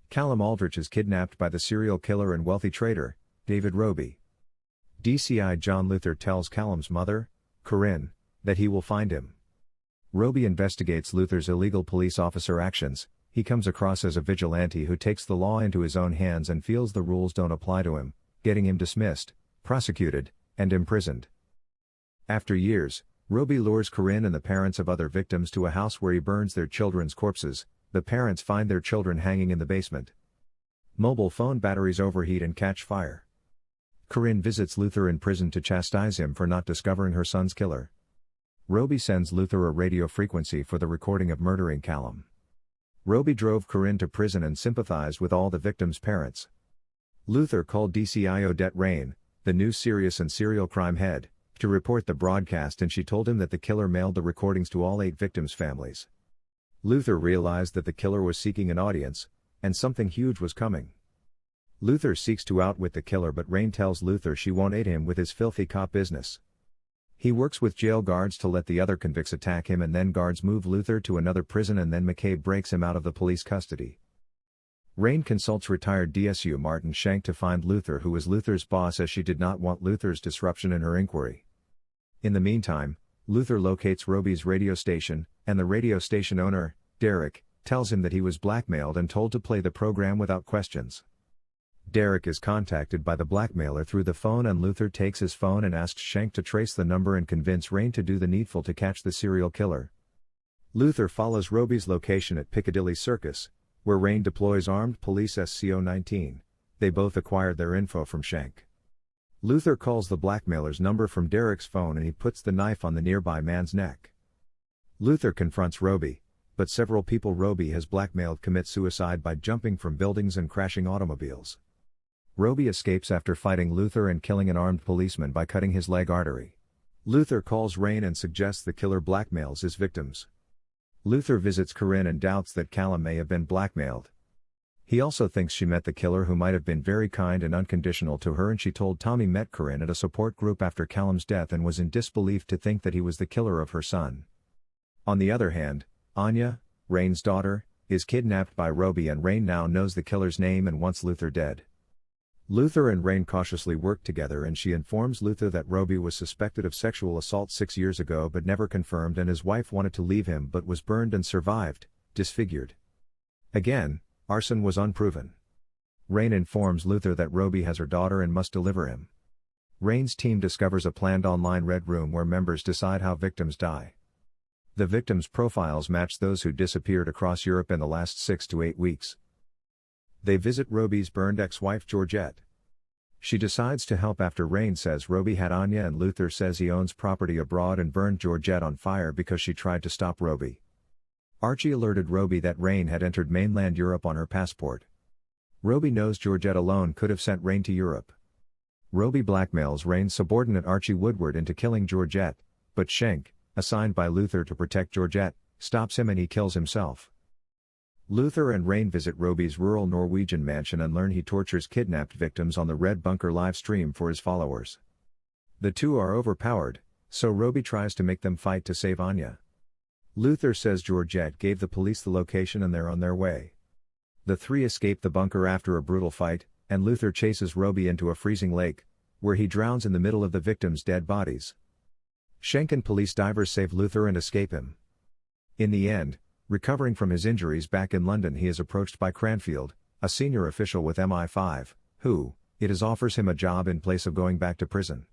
Callum Aldrich is kidnapped by the serial killer and wealthy trader, David Roby. DCI John Luther tells Callum's mother, Corinne, that he will find him. Roby investigates Luther's illegal police officer actions. He comes across as a vigilante who takes the law into his own hands and feels the rules don't apply to him, getting him dismissed, prosecuted, and imprisoned. After years, Roby lures Corinne and the parents of other victims to a house where he burns their children's corpses. The parents find their children hanging in the basement. Mobile phone batteries overheat and catch fire. Corinne visits Luther in prison to chastise him for not discovering her son's killer. Roby sends Luther a radio frequency for the recording of murdering Callum. Roby drove Corinne to prison and sympathized with all the victims' parents. Luther called DCI Odette Rain, the new serious and serial crime head, to report the broadcast, and she told him that the killer mailed the recordings to all 8 victims' families. Luther realized that the killer was seeking an audience, and something huge was coming. Luther seeks to outwit the killer, but Rain tells Luther she won't aid him with his filthy cop business. He works with jail guards to let the other convicts attack him, and then guards move Luther to another prison, and then McCabe breaks him out of the police custody. Rain consults retired DSU Martin Shank to find Luther, who is Luther's boss, as she did not want Luther's disruption in her inquiry. In the meantime, Luther locates Roby's radio station, and the radio station owner, Derek, tells him that he was blackmailed and told to play the program without questions. Derek is contacted by the blackmailer through the phone, and Luther takes his phone and asks Shank to trace the number and convince Rain to do the needful to catch the serial killer. Luther follows Roby's location at Piccadilly Circus, where Rain deploys armed police SCO-19. They both acquired their info from Shank. Luther calls the blackmailer's number from Derek's phone, and he puts the knife on the nearby man's neck. Luther confronts Roby, but several people Roby has blackmailed commit suicide by jumping from buildings and crashing automobiles. Roby escapes after fighting Luther and killing an armed policeman by cutting his leg artery. Luther calls Rain and suggests the killer blackmails his victims. Luther visits Corinne and doubts that Callum may have been blackmailed. He also thinks she met the killer, who might have been very kind and unconditional to her, and she told Tommy met Corinne at a support group after Callum's death and was in disbelief to think that he was the killer of her son. On the other hand, Anya, Rain's daughter, is kidnapped by Roby, and Rain now knows the killer's name and wants Luther dead. Luther and Rain cautiously work together, and she informs Luther that Roby was suspected of sexual assault 6 years ago but never confirmed, and his wife wanted to leave him but was burned and survived, disfigured. Again, arson was unproven. Rain informs Luther that Roby has her daughter and must deliver him. Rain's team discovers a planned online red room where members decide how victims die. The victims' profiles match those who disappeared across Europe in the last 6 to 8 weeks. They visit Roby's burned ex-wife Georgette. She decides to help after Rain says Roby had Anya, and Luther says he owns property abroad and burned Georgette on fire because she tried to stop Roby. Archie alerted Roby that Rain had entered mainland Europe on her passport. Roby knows Georgette alone could have sent Rain to Europe. Roby blackmails Rain's subordinate Archie Woodward into killing Georgette, but Schenk, assigned by Luther to protect Georgette, stops him and he kills himself. Luther and Rain visit Roby's rural Norwegian mansion and learn he tortures kidnapped victims on the Red Bunker live stream for his followers. The two are overpowered, so Roby tries to make them fight to save Anya. Luther says Georgette gave the police the location and they're on their way. The three escape the bunker after a brutal fight, and Luther chases Roby into a freezing lake, where he drowns in the middle of the victims' dead bodies. Schenk and police divers save Luther and escape him. In the end, recovering from his injuries back in London, he is approached by Cranfield, a senior official with MI5, who, offers him a job in place of going back to prison.